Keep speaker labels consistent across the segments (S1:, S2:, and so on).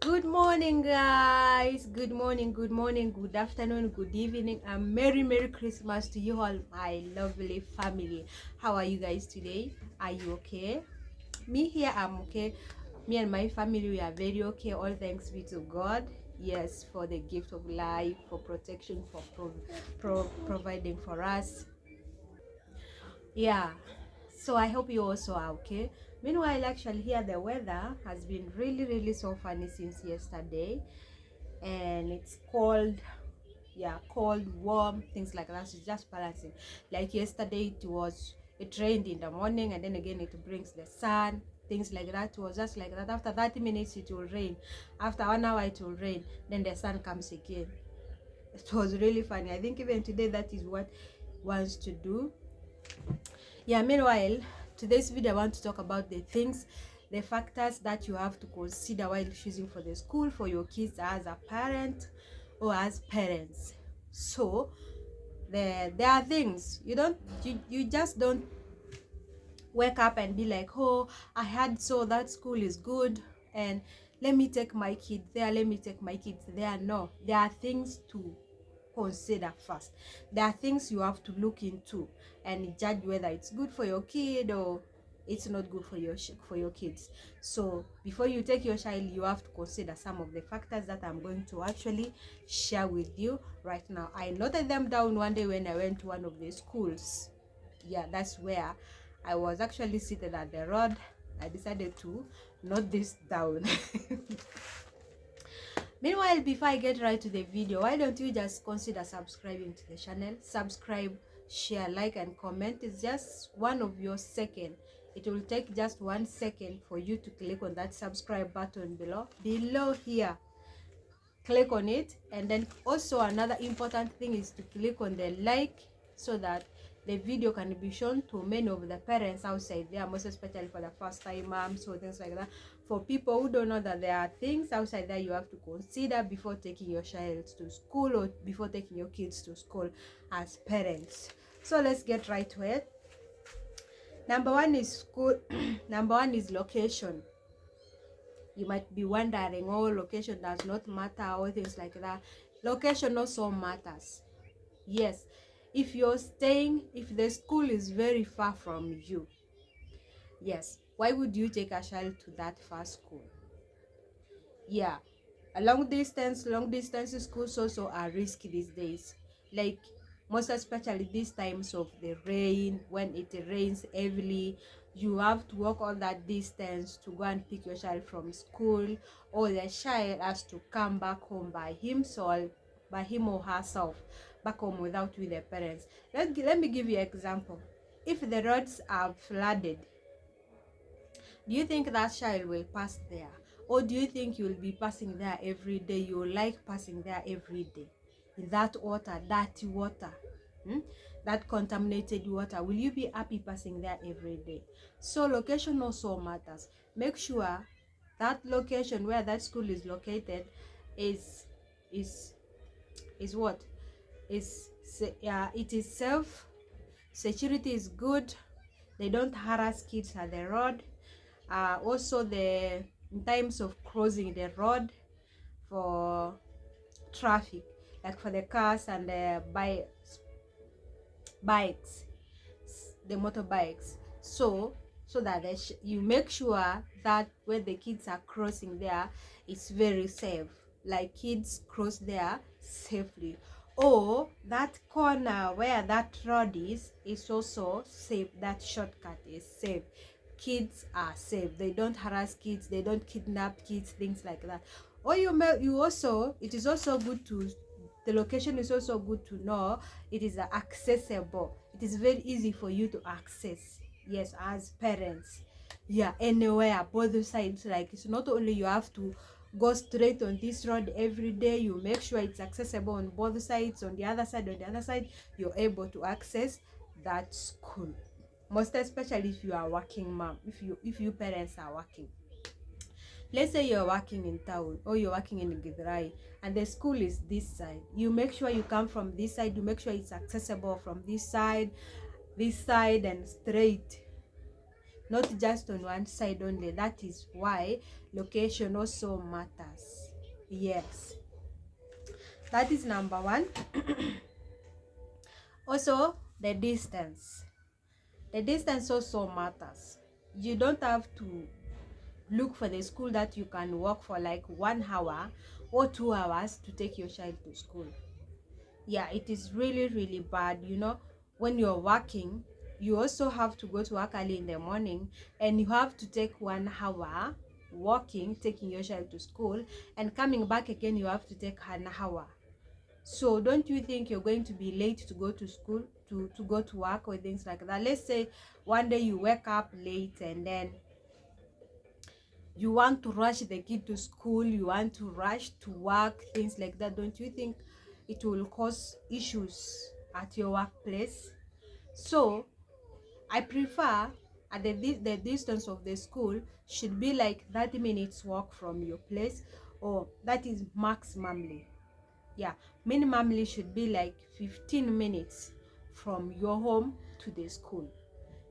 S1: Good morning, guys. Good morning, good afternoon, good evening, and Merry Christmas to you all, my lovely family. How are you guys today? Are you okay? Me here, I'm okay. Me and my family, we are very okay. All thanks be to God. Yes, for the gift of life, for protection, for providing for us. Yeah, so I hope you also are okay. Meanwhile, actually here the weather has been really so funny since yesterday, and it's cold. Yeah, cold, warm, things like that. It's just balancing. Like yesterday, it rained in the morning, and then again it brings the sun, things like that. It was just like that. After 30 minutes it will rain, after 1 hour it will rain, then the sun comes again. It was really funny. I think even today that is what wants to do. Yeah, meanwhile, today's video I want to talk about the factors that you have to consider while choosing for the school for your kids as a parent or as parents. So there are things you just don't wake up and be like, oh, I had so that school is good, and let me take my kids there, let me take my kids there. No, there are things to consider first. There are things you have to look into and judge whether it's good for your kid or it's not good for your kids. So before you take your child, you have to consider some of the factors that I'm going to actually share with you right now. I noted them down one day when I went to one of the schools. Yeah, that's where I was actually seated at the road. I decided to note this down. Meanwhile, before I get right to the video, why don't you just consider subscribing to the channel? Subscribe, share, like, and comment. It's just one of your second. It will take just 1 second for you to click on that subscribe button below here. Click on it, and then also another important thing is to click on the like, so that the video can be shown to many of the parents outside there, most especially for the first time moms or things like that. For people who don't know that there are things outside there you have to consider before taking your child to school or before taking your kids to school as parents. So let's get right to it. Number one is school. Number one is location. You might be wondering, oh, location does not matter or things like that. Location also matters. Yes, if the school is very far from you, yes, why would you take a child to that far school? Yeah, a long distance schools also are risky these days. Like, most especially these times of the rain, when it rains heavily, you have to walk all that distance to go and pick your child from school, or the child has to come back home by him or herself, back home without with their parents. Let me give you an example. If the roads are flooded, do you think that child will pass there? Or do you think you'll be passing there every day? You like passing there every day? In that water, dirty water, that contaminated water, will you be happy passing there every day? So location also matters. Make sure that location where that school is located is is is what? It is safe, security is good, they don't harass kids at the road. Also, in times of crossing the road for traffic, like for the cars and the bikes, the motorbikes. So that you make sure that when the kids are crossing there, it's very safe. Like, kids cross there safely. Or that corner where that road is also safe. That shortcut is safe. Kids are safe. They don't harass kids. They don't kidnap kids. Things like that. Or it is also good to, the location is also good to know. It is accessible. It is very easy for you to access. Yes, as parents. Yeah, anywhere, both sides. Like, it's not only you have to go straight on this road every day. You make sure it's accessible on both sides. On the other side, you're able to access that school. Most especially if you are working mom, if you parents are working. Let's say you're working in town or you're working in Githurai and the school is this side. You make sure you come from this side. You make sure it's accessible from this side, and straight. not just on one side only. That is why location also matters. Yes, that is number one. Also, the distance. The distance also matters. You don't have to look for the school that you can walk for like 1 hour or 2 hours to take your child to school. Yeah, it is really, really bad. When you're working, you also have to go to work early in the morning, and you have to take 1 hour walking, taking your child to school, and coming back again, you have to take an hour. So don't you think you're going to be late to go to school, to go to work or things like that? Let's say one day you wake up late, and then you want to rush the kid to school, you want to rush to work, things like that. Don't you think it will cause issues at your workplace? So I prefer the distance of the school should be like 30 minutes walk from your place, or that is maximally. Yeah, minimally should be like 15 minutes from your home to the school.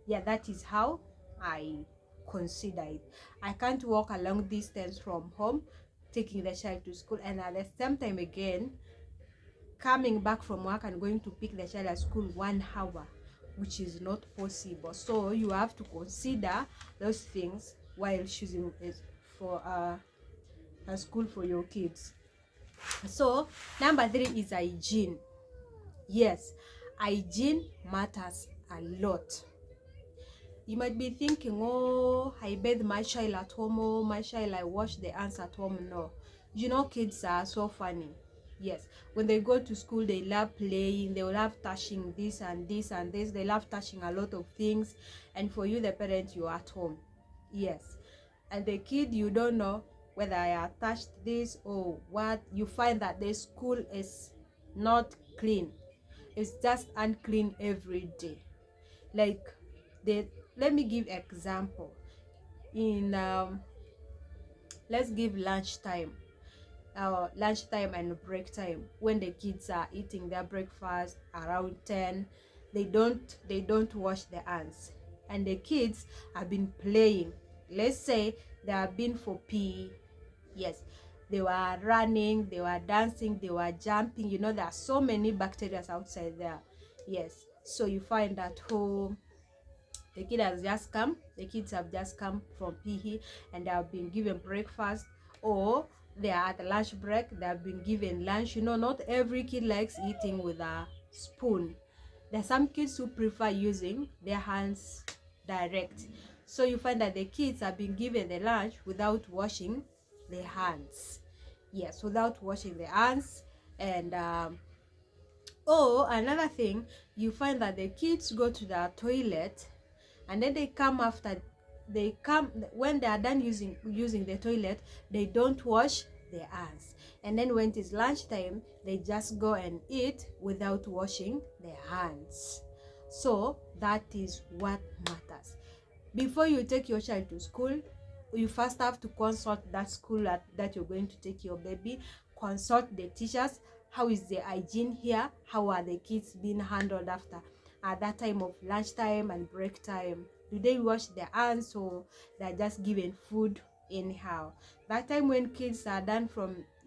S1: Yeah, that is how I consider it. I can't walk a long distance from home taking the child to school, and at the same time again coming back from work and going to pick the child at school 1 hour, which is not possible. So you have to consider those things while choosing for a school for your kids. So number 3 is hygiene. Yes, hygiene matters a lot. You might be thinking, oh, I bathe my child at home, oh, my child, I wash the hands at home. No. Kids are so funny. Yes, when they go to school, they love playing, they will love touching this and this and this, they love touching a lot of things. And for you, the parent, you're at home. Yes. And the kid, you don't know whether I touched this or what. You find that the school is not clean. It's just unclean every day. Like, let me give example. In let's give lunchtime and break time, when the kids are eating their breakfast around 10, they don't wash their hands, and the kids have been playing. Let's say they have been for PE. Yes, they were running, they were dancing, they were jumping. There are so many bacteria outside there. Yes, so you find at home the kids have just come from PE, and they have been given breakfast, or they are at the lunch break, they have been given lunch. Not every kid likes eating with a spoon. There are some kids who prefer using their hands direct. So you find that the kids have been given the lunch without washing their hands. Yes, without washing their hands. And another thing, you find that the kids go to the toilet, and then they come when they are done using the toilet, they don't wash their hands, and then when it is lunchtime, they just go and eat without washing their hands. So that is what matters. Before you take your child to school, you first have to consult that school that you're going to take your baby. Consult the teachers. How is the hygiene here? How are the kids being handled after at that time of lunchtime and break time? Do they wash their hands, or they're just given food anyhow? That time when kids are done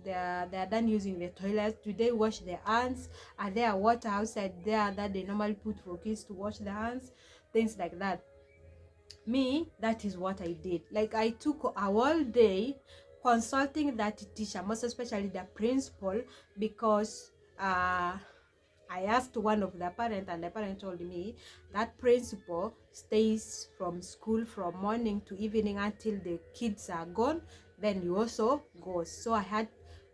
S1: they're done using the toilet, do they wash their hands? Are there water outside there that they normally put for kids to wash their hands? Things like that. Me, that is what I did. Like, I took a whole day consulting that teacher, most especially the principal, because I asked one of the parents, and the parent told me that principal stays from school from morning to evening until the kids are gone. Then you also go. So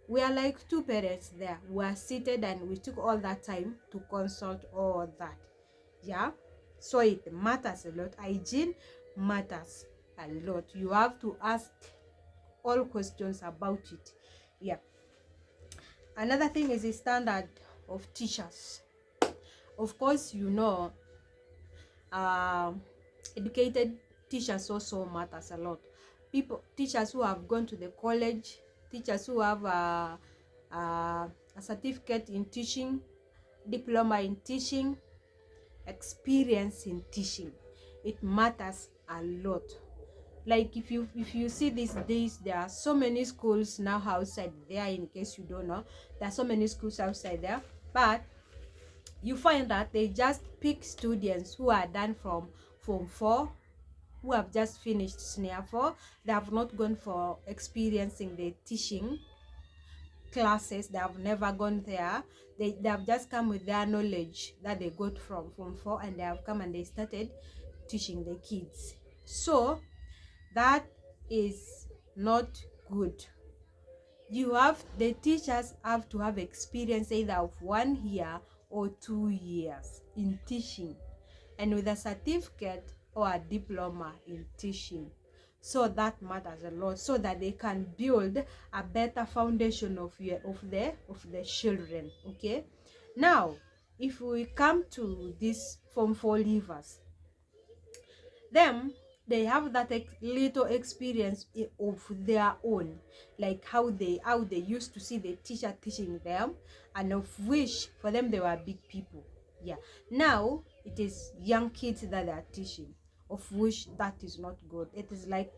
S1: we are like two parents there. We are seated, and we took all that time to consult all that. Yeah. So it matters a lot. Hygiene matters a lot. You have to ask all questions about it. Yeah. Another thing is the standard of teachers. Of course, educated teachers also matters a lot. Teachers who have gone to the college, teachers who have a certificate in teaching, diploma in teaching, experience in teaching. It matters a lot. Like if you see these days, there are so many schools now outside there. In case you don't know, there are so many schools outside there, but you find that they just pick students who are done from Form 4, who have just finished Senior 4. They have not gone for experiencing the teaching classes. They have never gone there. They have just come with their knowledge that they got from Form 4, and they have come and they started teaching the kids. So that is not good. The teachers have to have experience either of 1 year or 2 years in teaching, and with a certificate or a diploma in teaching. So that matters a lot, so that they can build a better foundation of the children. Okay, now if we come to these Form 4 leavers, them, they have that little experience of their own, like how they used to see the teacher teaching them, and of which for them they were big people. Yeah, now it is young kids that they are teaching, of which that is not good. It is like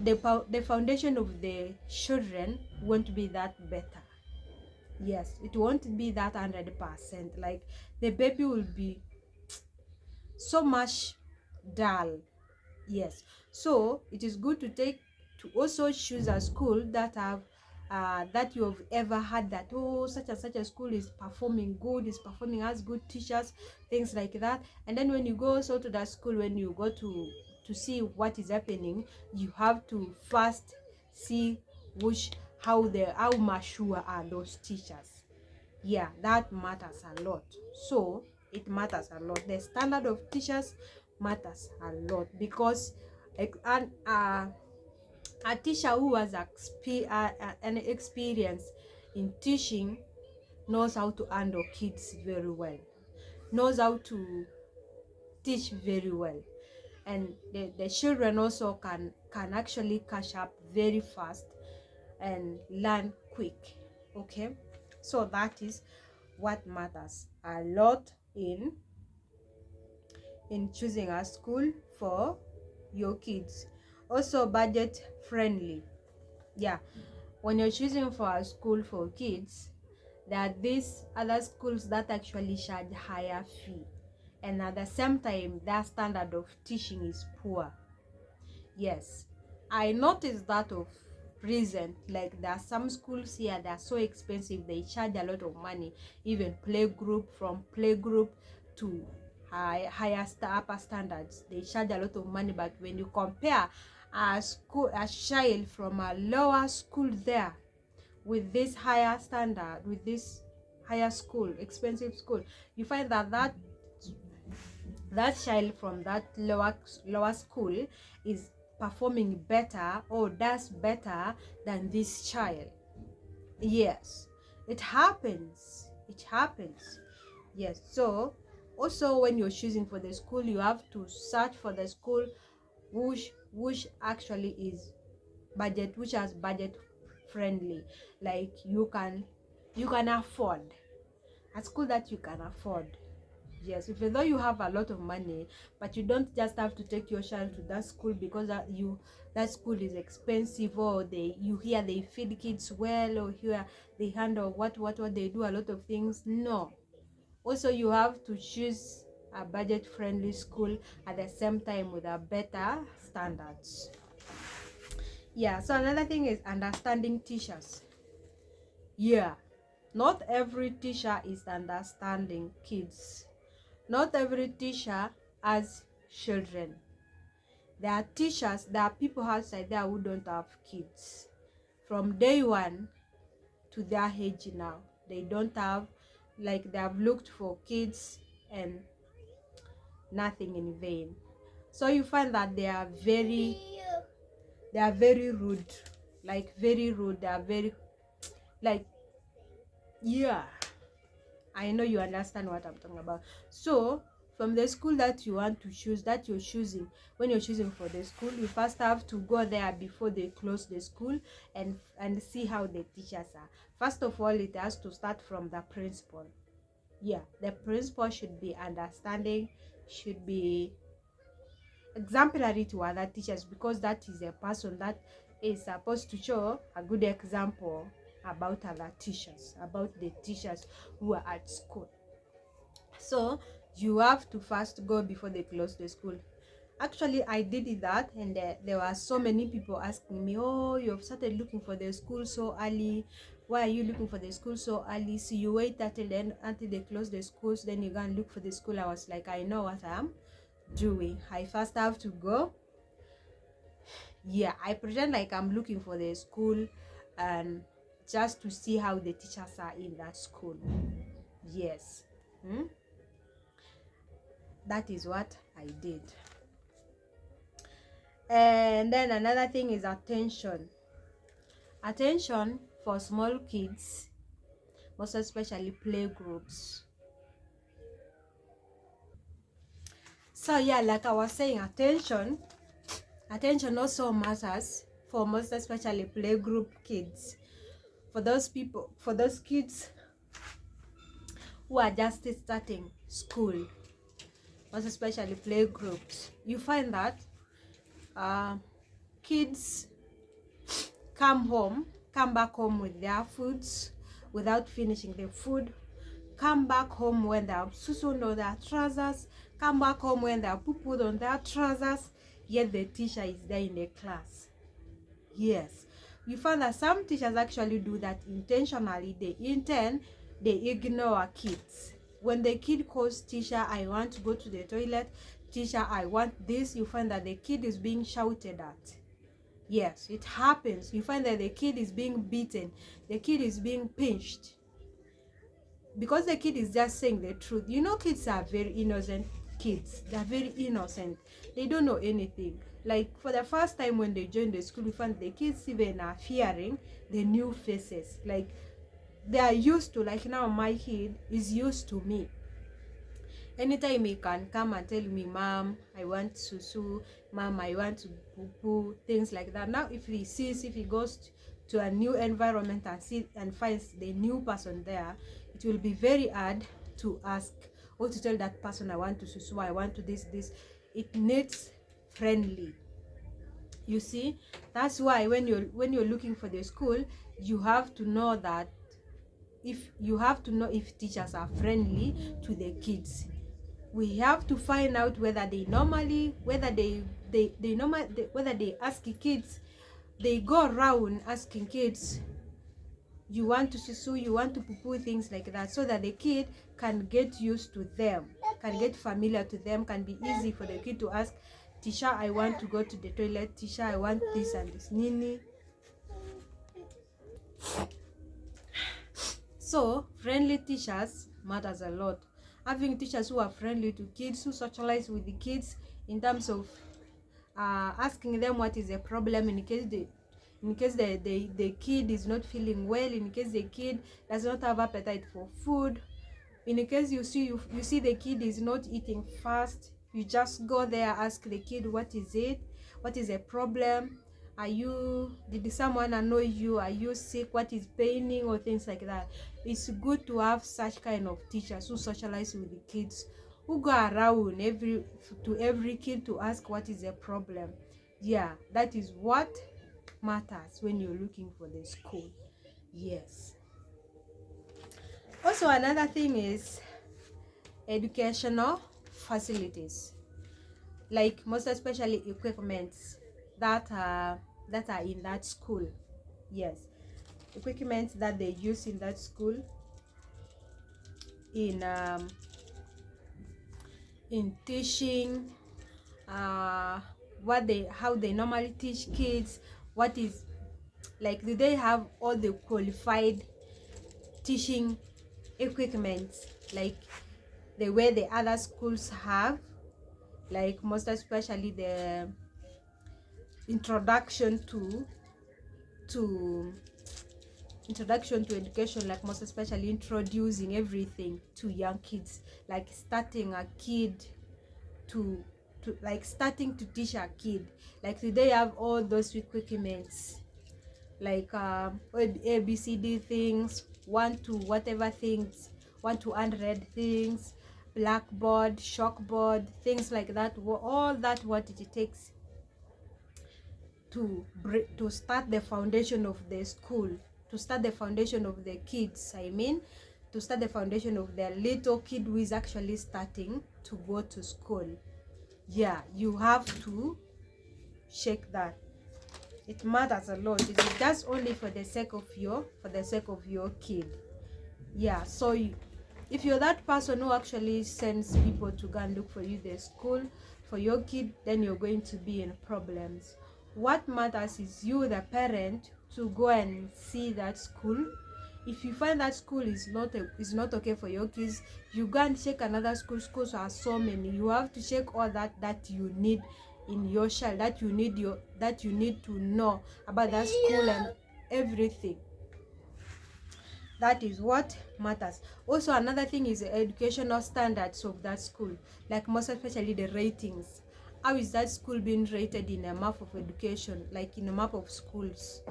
S1: the foundation of the children won't be that better. Yes, it won't be that 100%. Like the baby will be so much dull. Yes, so it is good to also choose a school that have that you have ever had, that oh, such and such a school is performing good, is performing as good teachers, things like that. And then when you go also to that school, when you go to see what is happening, you have to first see how mature are those teachers. Yeah, that matters a lot. So it matters a lot. The standard of teachers matters a lot, because a teacher who has an experience in teaching knows how to handle kids very well, knows how to teach very well, and the children also can actually catch up very fast and learn quick. Okay, so that is what matters a lot in choosing a school for your kids. Also budget friendly. Yeah, when you're choosing for a school for kids, there are these other schools that actually charge higher fee, and at the same time their standard of teaching is poor. Yes, I noticed that of recent. Like there are some schools here that are so expensive, they charge a lot of money. Even playgroup, from playgroup to upper standards, they charge a lot of money. But when you compare a child from a lower school there with this higher standard, with this higher school, expensive school, you find that child from that lower school is performing better or does better than this child. Yes, it happens. Yes, so also when you're choosing for the school, you have to search for the school which actually is which has budget friendly. Like you can afford a school that you can afford. Yes, even though you have a lot of money, but you don't just have to take your child to that school because that school is expensive, or you hear they feed kids well, or hear they handle what they do a lot of things. No. Also, you have to choose a budget friendly school at the same time with a better standards. Yeah, so another thing is understanding teachers. Yeah, not every teacher is understanding kids. Not every teacher has children. There are people outside there who don't have kids. From day one to their age now, they don't have, like they have looked for kids and nothing in vain. So you find that they are very rude, like very rude. They are very, like, yeah, I know you understand what I'm talking about. So from the school that you want to choose, that you're choosing, when you're choosing for the school, you first have to go there before they close the school and see how the teachers are. First of all, it has to start from the principal. Yeah, the principal should be understanding, should be exemplary to other teachers, because that is a person that is supposed to show a good example about other teachers, about the teachers who are at school. So you have to first go before they close the school. Actually, I did that, and there were so many people asking me, oh, you've started looking for the school so early. Why are you looking for the school so early? So you wait until then, until they close the schools, then you go and look for the school. I was like, I know what I am doing. I first have to go. Yeah, I pretend like I'm looking for the school, and just to see how the teachers are in that school. Yes. That is what I did. And then another thing is attention. Attention for small kids, most especially play groups. So yeah, like I was saying, attention also matters for most especially play group kids. For those kids who are just starting school, most especially play groups, you find that kids come back home with their foods without finishing the food, come back home when they have susuned on their trousers, come back home when they have poo-pooed on their trousers, yet the teacher is there in the class. Yes, you find that some teachers actually do that intentionally. They ignore kids. When the kid calls, teacher, I want to go to the toilet, teacher, I want this, you find that the kid is being shouted at. Yes, it happens. You find that the kid is being beaten, the kid is being pinched, because the kid is just saying the truth. You know, kids are very innocent. Kids, they are very innocent. They don't know anything. Like, for the first time when they join the school, we find the kids even are fearing the new faces. Like, they are used to, like, now my kid is used to me. Anytime he can come and tell me, Mom, I want susu, Mom, I want to poo-poo, things like that. Now if he goes to a new environment and finds the new person there, it will be very hard to ask or to tell that person, I want to susu, I want to this. It needs friendly. You see, that's why when you're looking for the school, you have to know that if teachers are friendly to the kids. We have to find out whether they ask kids, they go around asking kids, you want to susu, you want to poo-poo, things like that, so that the kid can get used to them, can get familiar to them, can be easy for the kid to ask, teacher, I want to go to the toilet, teacher, I want this and this, nini. So friendly teachers matters a lot. Having teachers who are friendly to kids, who socialize with the kids in terms of asking them what is the problem, in case the kid is not feeling well, in case the kid does not have appetite for food, in case you see the kid is not eating fast, you just go there, ask the kid, what is it, what is the problem, did someone annoy you, are you sick, what is paining, or things like that. It's good to have such kind of teachers who socialize with the kids, who go around every kid to ask what is the problem. Yeah, that is what matters when you're looking for the school. Yes. Also, another thing is educational facilities, like most especially equipments that are in that school. Yes, equipment that they use in that school, in teaching, how they normally teach kids. What is, like, do they have all the qualified teaching equipment, like the way the other schools have, like most especially the introduction to education, like most especially introducing everything to young kids, like starting a kid to starting to teach a kid, like do they have all those equipments, like ABCD things, 1 to whatever things, 1 to 100 things, blackboard, chalkboard, things like that. All that what it takes to start the foundation of the school, to start the foundation of the kids, I mean, to start the foundation of the little kid who is actually starting to go to school. Yeah, you have to check that. It matters a lot. It is just only for the sake of your kid. Yeah, so if you're that person who actually sends people to go and look for you the school for your kid, then you're going to be in problems. What matters is you, the parent, to go and see that school. If you find that school is not okay for your kids, you go and check another school. Schools are so many. You have to check all that you need in your child, that you need to know about that school and everything. That is what matters. Also, another thing is the educational standards of that school, like most especially the ratings. How is that school being rated in a map of education, like in a map of schools?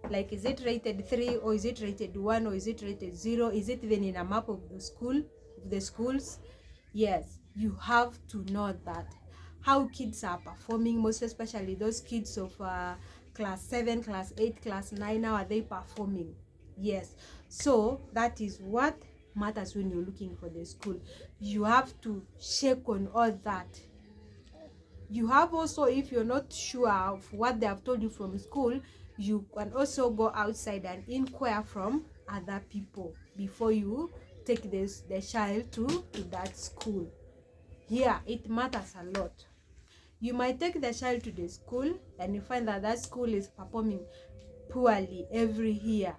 S1: Like, is it rated 3, or is it rated 1, or is it rated 0? Is it even in a map of the schools? Yes, you have to know that. How kids are performing, most especially those kids of class 7, class 8, class 9, how are they performing? Yes, so that is what matters when you're looking for the school. You have to check on all that. You have also, if you're not sure of what they have told you from school, you can also go outside and inquire from other people before you take the child to that school. Here, it matters a lot. You might take the child to the school and you find that school is performing poorly every year,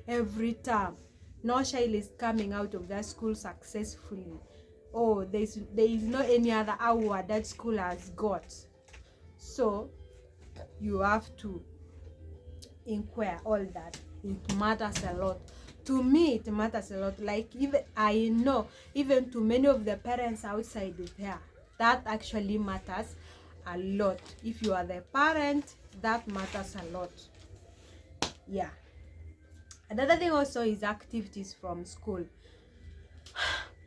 S1: every term. No child is coming out of that school successfully. Oh, there is no any other award that school has got. So you have to inquire all that. It matters a lot. To me, it matters a lot. Like, even I know, even to many of the parents outside there, that actually matters a lot. If you are the parent, that matters a lot. Yeah. Another thing also is activities from school.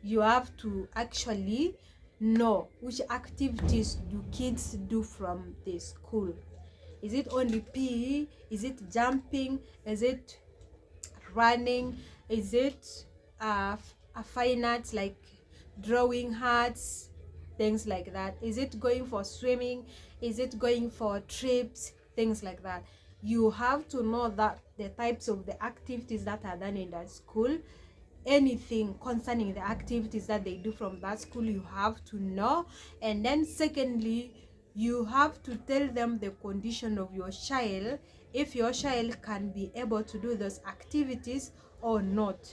S1: You have to actually know which activities do kids do from the school. Is it only PE? Is it jumping? Is it running? Is it a fine arts like drawing arts, things like that? Is it going for swimming? Is it going for trips, things like that? You have to know that the types of the activities that are done in that school. Anything concerning the activities that they do from that school, you have to know. And then secondly, you have to tell them the condition of your child, if your child can be able to do those activities or not.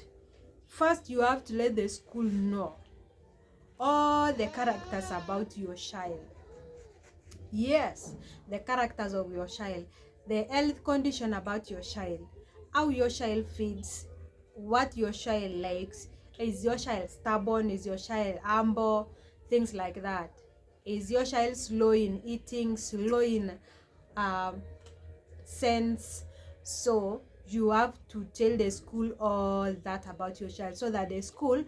S1: First, you have to let the school know all the characters about your child. Yes, the characters of your child, the health condition about your child, how your child feeds, what your child likes. Is your child stubborn? Is your child humble? Things like that. Is your child slow in eating, slow in sense? So you have to tell the school all that about your child, so that the school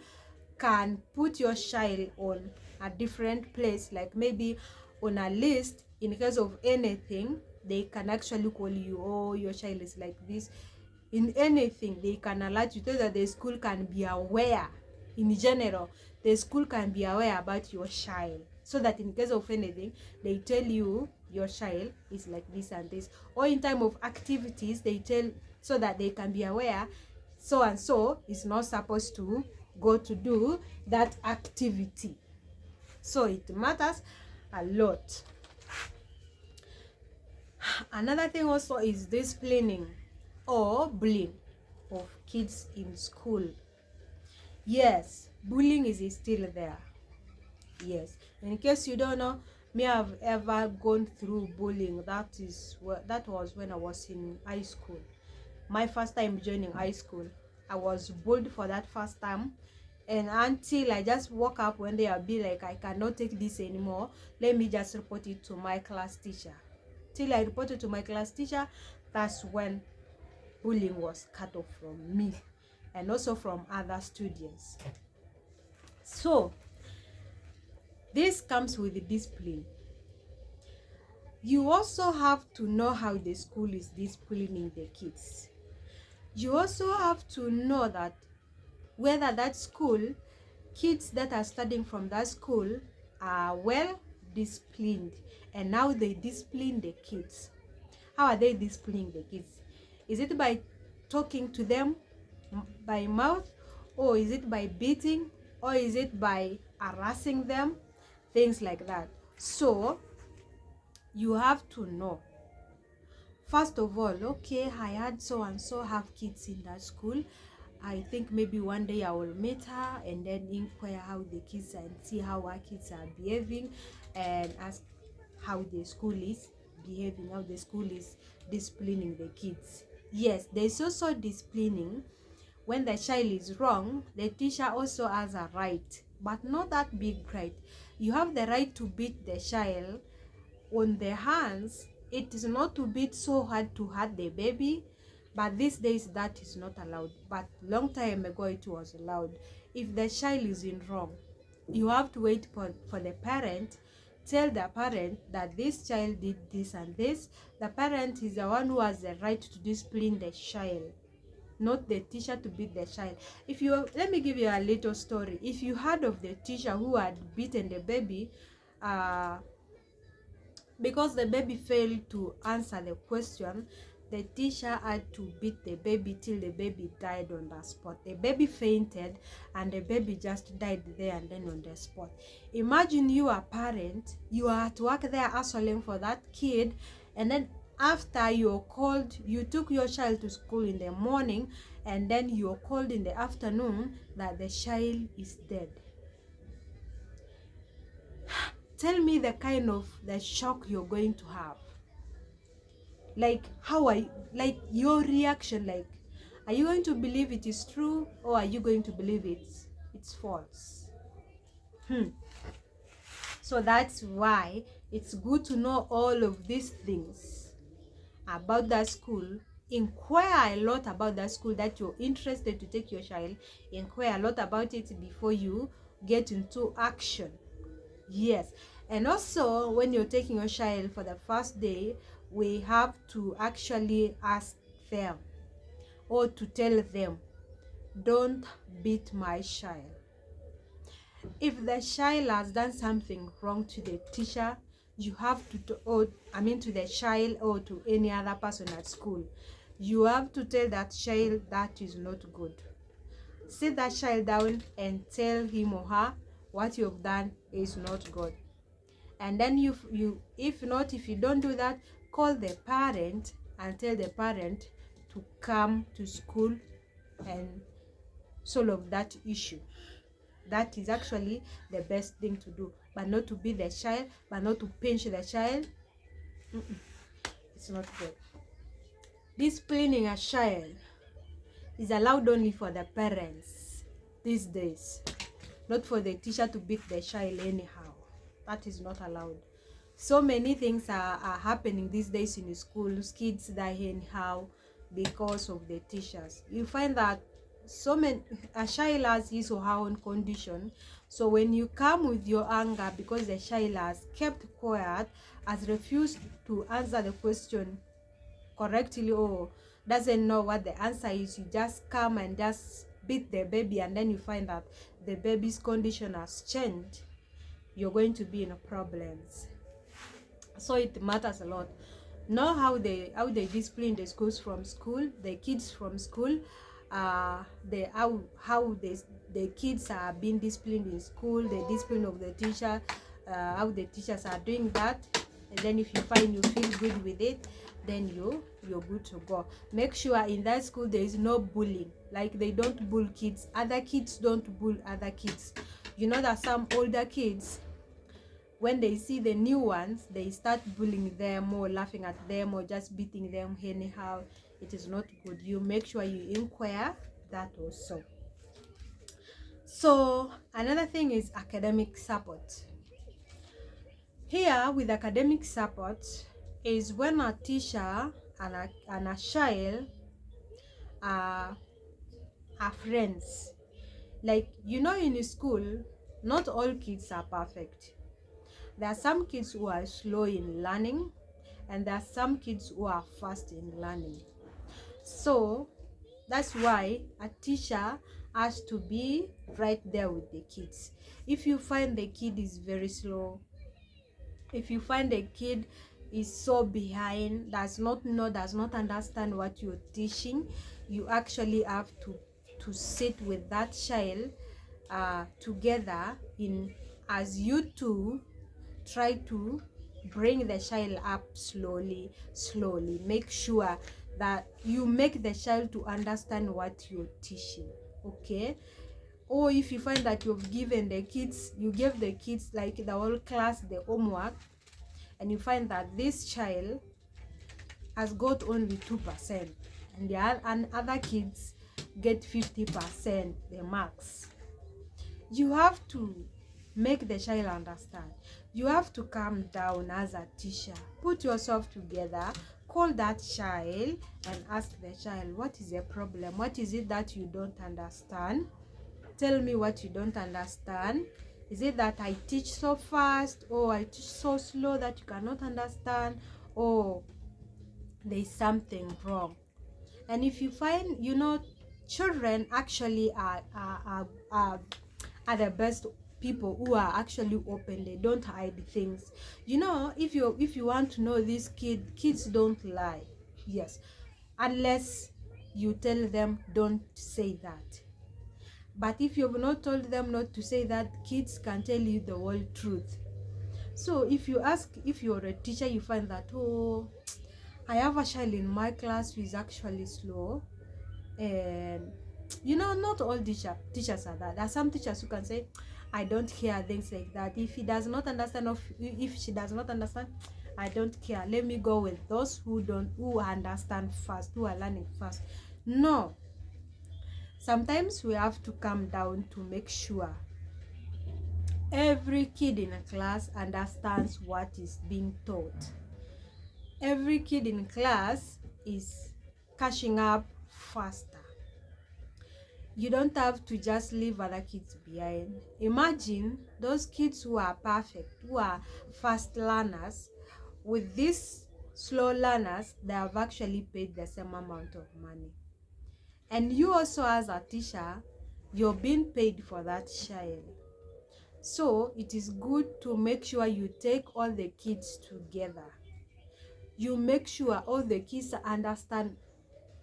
S1: can put your child on a different place, like maybe on a list. In case of anything, they can actually call you. Oh, your child is like this. In anything, they can alert you, so that the school can be aware. In general, the school can be aware about your child, so that in case of anything, they tell you your child is like this and this. Or in time of activities, they tell, so that they can be aware so and so is not supposed to go to do that activity. So it matters a lot. Another thing also is disciplining or bullying of kids in school. Yes, bullying is still there. Yes, in case you don't know, me, I've ever gone through bullying. That was when I was in high school. My first time joining high school, I was bullied for that first time. And until I just woke up one day, I'll be like, I cannot take this anymore. Let me just report it to my class teacher. Till I reported to my class teacher, that's when bullying was cut off from me and also from other students. So This comes with discipline. You also have to know how the school is disciplining the kids. You also have to know that whether that school, kids that are studying from that school are well disciplined, and how they discipline the kids. How are they disciplining the kids? Is it by talking to them by mouth, or is it by beating, or is it by harassing them? Things like that. So you have to know. First of all, okay, I had so and so have kids in that school. I think maybe one day I will meet her and then inquire how the kids are and see how our kids are behaving, and ask how the school is behaving, how the school is disciplining the kids. Yes, there's also disciplining. When the child is wrong, the teacher also has a right, but not that big right. You have the right to beat the child on the hands. It is not to beat so hard to hurt the baby, but these days that is not allowed, but long time ago it was allowed. If the child is in wrong, you have to wait for the parent. Tell the parent that this child did this and this. The parent is the one who has the right to discipline the child, not the teacher to beat the child. If you, let me give you a little story. If you heard of the teacher who had beaten the baby, because the baby failed to answer the question, the teacher had to beat the baby till the baby died on the spot. The baby fainted and the baby just died there and then on the spot. Imagine you are a parent, you are at work there hustling for that kid, and then after you're called, you took your child to school in the morning, and then you're called in the afternoon that the child is dead. Tell me the kind of the shock you're going to have. Like, how are you, like your reaction, like, are you going to believe it is true, or are you going to believe it's false? So that's why it's good to know all of these things about that school. Inquire a lot about that school that you're interested to take your child. Inquire a lot about it before you get into action. Yes. And also, when you're taking your child for the first day, we have to actually ask them, or to tell them, don't beat my child. If the child has done something wrong to the teacher, you have to to the child or to any other person at school, you have to tell that child that is not good. Sit that child down and tell him or her what you've done is not good. And then if you don't do that, call the parent and tell the parent to come to school and solve that issue. That is actually the best thing to do, but not to beat the child, but not to pinch the child. It's not good. Disciplining a child is allowed only for the parents these days, not for the teacher to beat the child anyhow. That is not allowed. So many things are happening these days in the schools. Kids die anyhow because of the teachers. You find that a child has his or her own condition. So when you come with your anger because the child has kept quiet, has refused to answer the question correctly, or doesn't know what the answer is, you just come and just beat the baby, and then you find that the baby's condition has changed, you're going to be in problems. So it matters a lot. Know how they discipline the kids from school, how the kids are being disciplined in school, the discipline of the teacher, how the teachers are doing that. And then if you find you feel good with it, then you're good to go. Make sure in that school there is no bullying. Like, they don't bully kids. Other kids don't bully other kids. You know that some older kids, when they see the new ones, they start bullying them or laughing at them or just beating them anyhow. It is not good. You make sure you inquire that also. So another thing is academic support. Here with academic support is when a teacher and a child are friends. Like, in school, not all kids are perfect. There are some kids who are slow in learning, and there are some kids who are fast in learning. So that's why a teacher has to be right there with the kids. If you find the kid is very slow, if you find a kid is so behind, does not know, does not understand what you're teaching, you actually have to sit with that child together, in as you two try to bring the child up slowly. Make sure that you make the child to understand what you're teaching, okay? Or if you find that you've given the kids, you gave the kids, like the whole class, the homework, and you find that this child has got only 2%, and other kids get 50% the marks, you have to make the child understand. You have to calm down as a teacher, put yourself together, call that child and ask the child, what is the problem? What is it that you don't understand? Tell me what you don't understand. Is it that I teach so fast, or I teach so slow that you cannot understand, or there's something wrong? And if you find, children actually are the best people who are actually open. They don't hide things. If you want to know this kids don't lie. Yes, unless you tell them don't say that. But if you've not told them not to say that, kids can tell you the whole truth. So if you're a teacher, you find that, oh, I have a child in my class who is actually slow, and not all teachers are that. There are some teachers who can say, I don't care, things like that. If he does not understand, or if she does not understand, I don't care, let me go with those who understand fast, who are learning fast. No, sometimes we have to calm down to make sure every kid in a class understands what is being taught. Every kid in class is catching up faster. You don't have to just leave other kids behind. Imagine those kids who are perfect, who are fast learners, with these slow learners, they have actually paid the same amount of money. And you also, as a teacher, you're being paid for that child. So it is good to make sure you take all the kids together. You make sure all the kids understand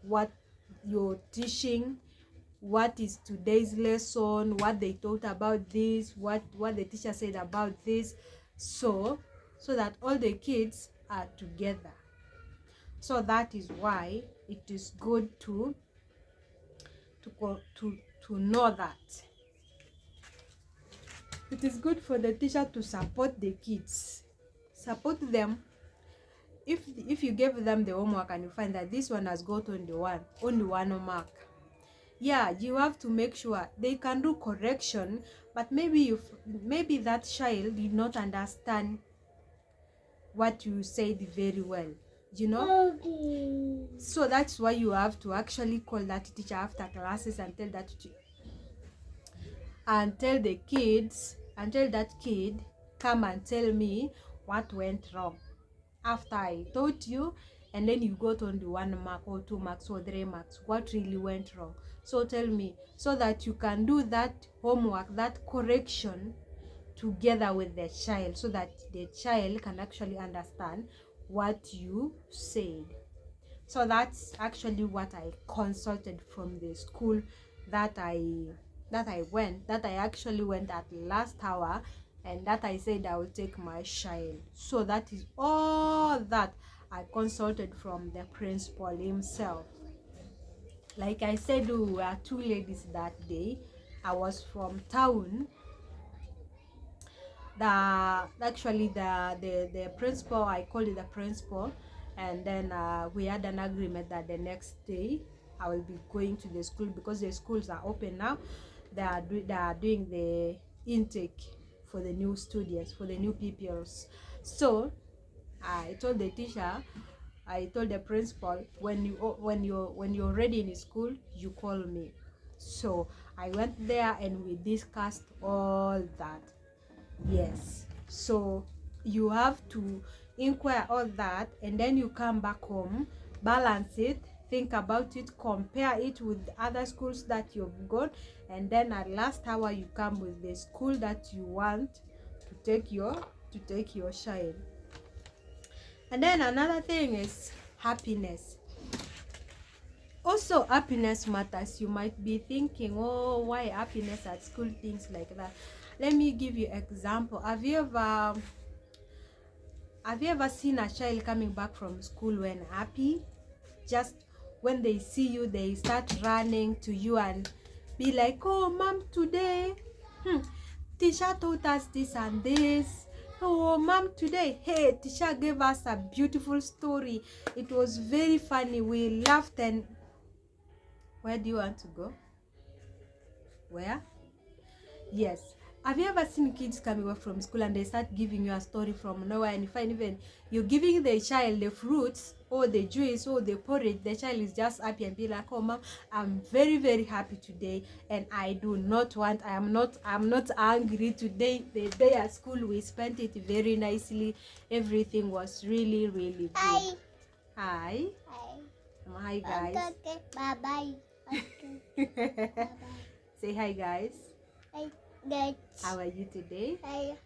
S1: what you're teaching, what is today's lesson, what they taught about this, what the teacher said about this, so that all the kids are together. So that is why it is good to know that it is good for the teacher to support the kids, support them. If you gave them the homework and you find that this one has got only one mark, yeah, you have to make sure they can do correction, but maybe that child did not understand what you said very well, so that's why you have to actually call that teacher after classes and tell that tell that kid, come and tell me what went wrong after I taught you, and then you got only 1 mark or 2 marks or 3 marks. What really went wrong? So tell me, so that you can do that homework, that correction together with the child, so that the child can actually understand what you said. So that's actually what I consulted from the school that I actually went at last hour, and that I said I will take my child. So that is all that I consulted from the principal himself. Like I said, we were 2 ladies that day. I was from town. The principal, I called it the principal, and then we had an agreement that the next day I will be going to the school, because the schools are open now. They are doing the intake for the new students, for the new PPLs. So I told the principal, when you're ready in school, you call me. So I went there and we discussed all that. Yes, so you have to inquire all that, and then you come back home, balance it, think about it, compare it with other schools that you've gone, and then at last hour you come with the school that you want to take your child. And then another thing is happiness. Also, happiness matters. You might be thinking, oh, why happiness at school, things like that. Let me give you example. Have you ever seen a child coming back from school when happy? Just when they see you, they start running to you and be like, oh, mom, today teacher taught us this and this. Oh, mom, today, hey, teacher gave us a beautiful story. It was very funny. We laughed. And where do you want to go? Where? Yes. Have you ever seen kids coming back from school and they start giving you a story from nowhere, and you find even you're giving the child the fruits or the juice or the porridge, the child is just happy and be like, oh mom, I'm very, very happy today, and I'm not angry today. The day at school we spent it very nicely. Everything was really, really good. Hi. Hi. Hi guys. Okay. Bye bye. Okay. Bye-bye. Say hi guys. Hi guys. How are you today? Hi.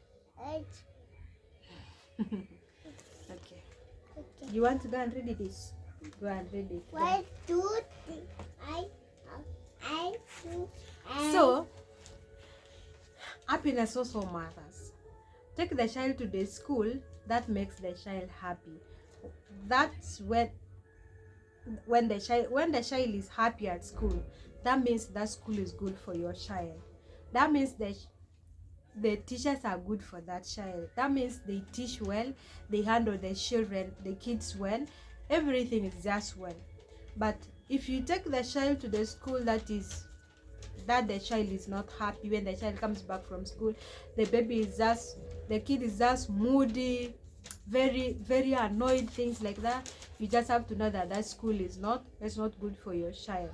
S1: Okay. You want to go and read this? Go and read it. 1, 2, 3. So happiness also matters. Take the child to the school that makes the child happy. That's when the child is happy at school, that means that school is good for your child. That means the teachers are good for that child. That means they teach well, they handle the kids well, everything is just well. But if you take the child to the school that the child is not happy, when the child comes back from school, the kid is just moody, very, very annoyed, things like that, you just have to know that school is not good for your child.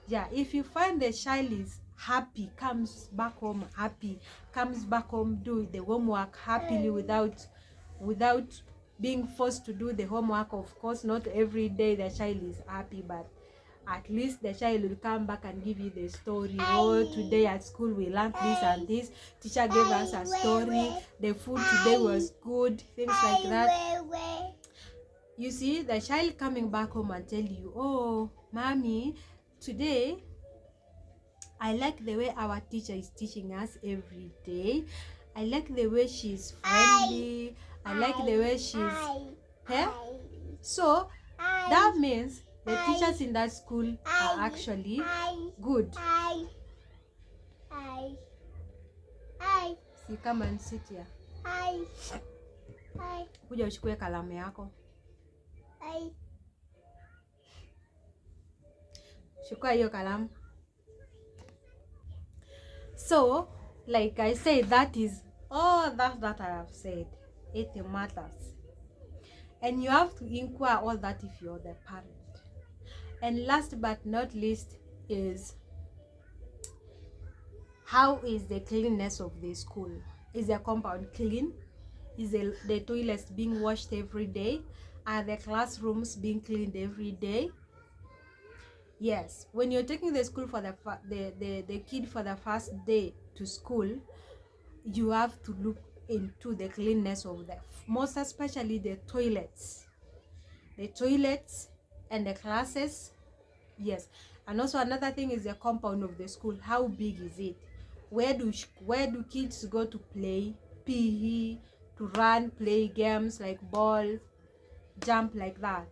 S1: Yeah, if you find the child is happy, comes back home happy, comes back home do the homework happily without being forced to do the homework. Of course, not every day the child is happy, but at least the child will come back and give you the story. Oh, today at school we learned this and this. Teacher gave us a story. The food today was good. Things like that. You see, the child coming back home and tell you, oh, mommy, today I like the way our teacher is teaching us every day. I like the way she's friendly. I like the way she's... Huh? So, that means the teachers in that school are actually good. See, come and sit here. Kuja uchukue kalamu yako. Chukua hiyo kalamu. So, like I said, that is all that I have said. It matters. And you have to inquire all that if you're the parent. And last but not least is, how is the cleanliness of the school? Is the compound clean? Is the toilets being washed every day? Are the classrooms being cleaned every day? Yes, when you're taking the school for the kid for the first day to school, you have to look into the cleanness of the, most especially the toilets and the classes. Yes, and also another thing is the compound of the school. How big is it? Where do kids go to play PE, to run, play games like ball, jump, like that?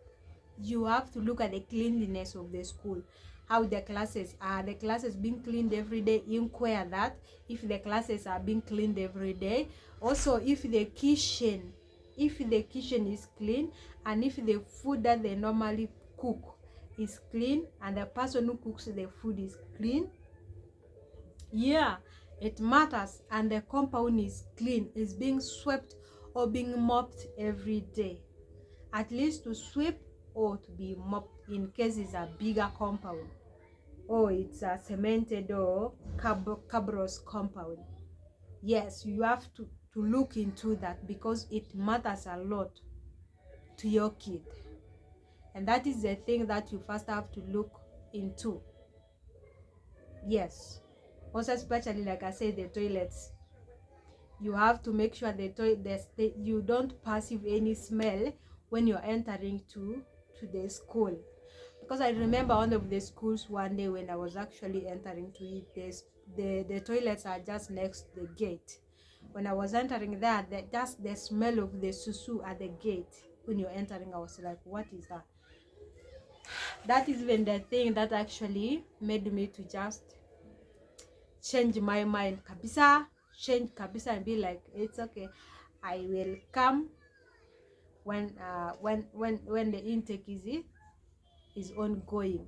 S1: You have to look at the cleanliness of the school. How the classes are. The classes being cleaned every day? Inquire that if the classes are being cleaned every day. Also, if the kitchen is clean, and if the food that they normally cook is clean, and the person who cooks the food is clean. Yeah, it matters. And the compound is clean, is being swept or being mopped every day. At least to sweep or to be mopped, in case it's a bigger compound or it's a cemented or cabrous compound. Yes, you have to look into that, because it matters a lot to your kid. And that is the thing that you first have to look into. Yes, most especially, like I said, the toilets. You have to make sure you don't perceive any smell when you're entering to the school. Because I remember one of the schools one day when I was actually entering to it, the toilets are just next to the gate. When I was entering there, just the smell of the susu at the gate when you're entering, I was like, what is that? That is even the thing that actually made me to just change my mind kabisa, and be like, it's okay, I will come when the intake is ongoing.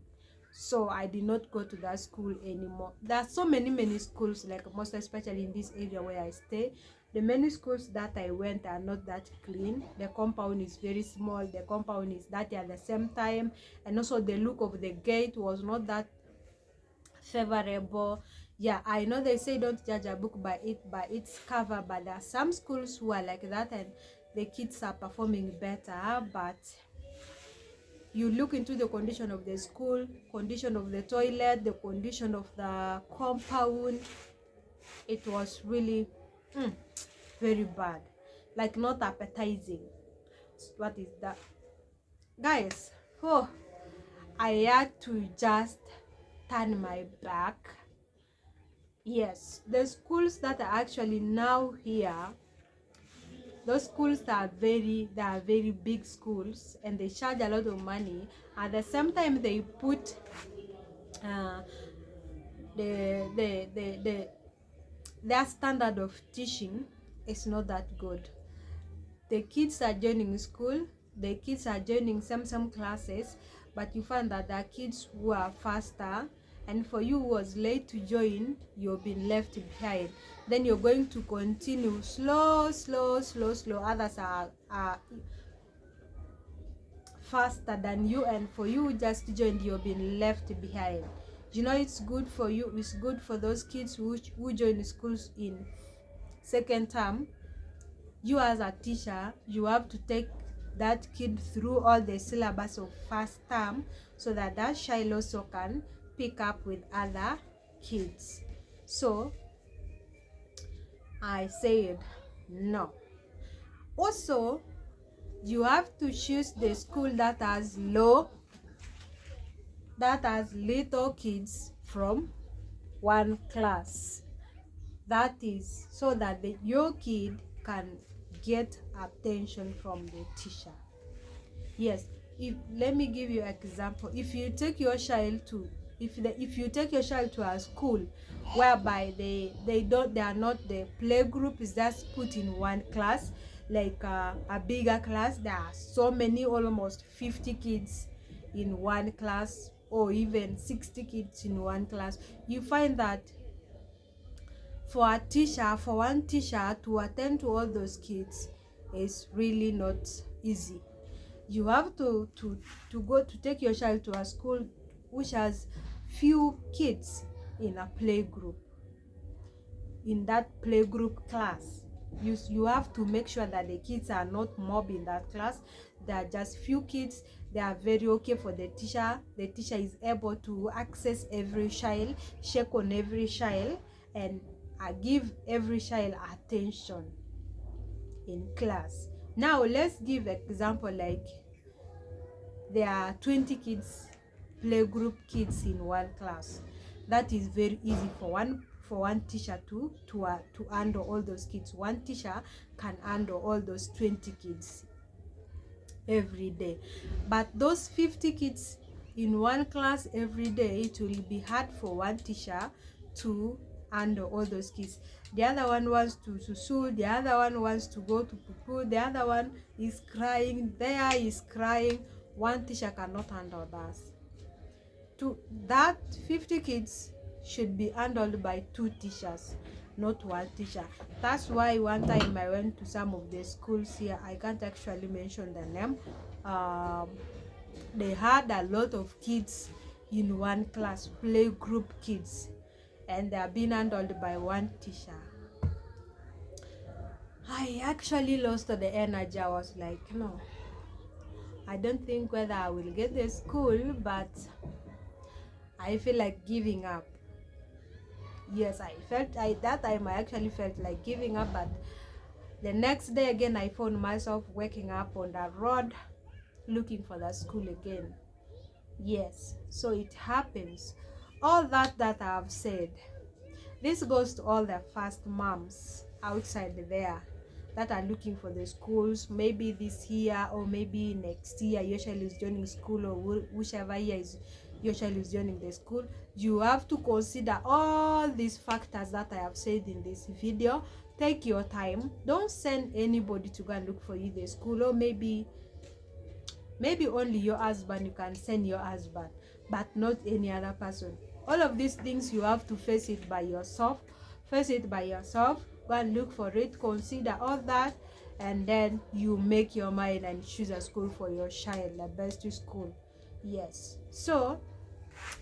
S1: So I did not go to that school anymore. There are so many schools, like most especially in this area where I stay. The many schools that I went are not that clean. The compound is very small, the compound is dirty at the same time, and also the look of the gate was not that favorable. Yeah, I know they say don't judge a book by its cover, but there are some schools who are like that and the kids are performing better. But you look into the condition of the school, condition of the toilet, the condition of the compound. It was really very bad, like not appetizing. What is that, guys? Oh, I had to just turn my back. Yes, the schools that are actually now here, those schools are very big schools, and they charge a lot of money. At the same time, they put uh, their standard of teaching is not that good. The kids are joining school, the kids are joining some classes, but you find that there are kids who are faster, and for you who was late to join, you've been left behind. Then you're going to continue slow. Others are faster than you, and for you just joined, you've been left behind. You know, it's good for you, it's good for those kids who join schools in second term. You as a teacher, you have to take that kid through all the syllabus of first term, so that that child also can pick up with other kids. So I said no. Also, you have to choose the school that has little kids from one class. That is so that your kid can get attention from the teacher. Yes, let me give you an example. If you take your child to a school whereby they are not, the play group is just put in one class, like a bigger class. There are so many, almost 50 kids in one class, or even 60 kids in one class. You find that for one teacher to attend to all those kids is really not easy. You have to go to take your child to a school which has few kids in a play group. In that play group class, you have to make sure that the kids are not mob in that class. There are just few kids. They are very okay for the teacher. The teacher is able to access every child, check on every child, and give every child attention in class. Now let's give example, like there are 20 kids, playgroup kids in one class. That is very easy for one teacher to handle all those kids. One teacher can handle all those 20 kids every day. But those 50 kids in one class every day, it will be hard for one teacher to handle all those kids. The other one wants to susu, the other one wants to go to poo, the other one is crying, there is crying. One teacher cannot handle that 50 kids should be handled by 2 teachers, not one teacher. That's why one time I went to some of the schools here, I can't actually mention the name. They had a lot of kids in one class, play group kids, and they are being handled by one teacher. I actually lost the energy. I was like, no, I don't think whether I will get the school, but I feel like giving up. Yes, that time I actually felt like giving up, but the next day again I found myself waking up on the road looking for the school again. Yes, so it happens. All that I have said, this goes to all the first moms outside there that are looking for the schools, maybe this year or maybe next year your child is joining school, or whichever year is your child is joining the school. You have to consider all these factors that I have said in this video. Take your time. Don't send anybody to go and look for you the school, or maybe only your husband. You can send your husband, but not any other person. All of these things you have to face it by yourself. Go and look for it, consider all that, and then you make your mind and choose a school for your child, the best school. Yes, so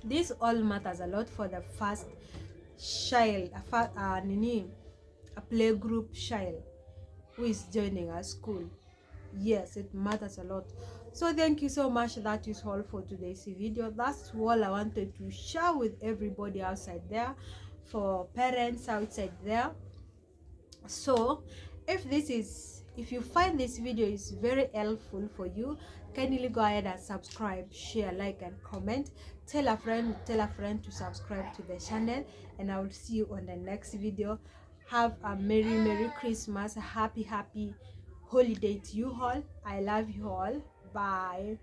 S1: this all matters a lot for the first child, a playgroup child who is joining a school. Yes, it matters a lot. So thank you so much. That is all for today's video. That's all I wanted to share with everybody outside there, for parents outside there. So if you find this video is very helpful for you, kindly go ahead and subscribe, share, like, and comment. Tell a friend to subscribe to the channel, and I will see you on the next video. Have a merry Christmas, a happy holiday to you all. I love you all. Bye.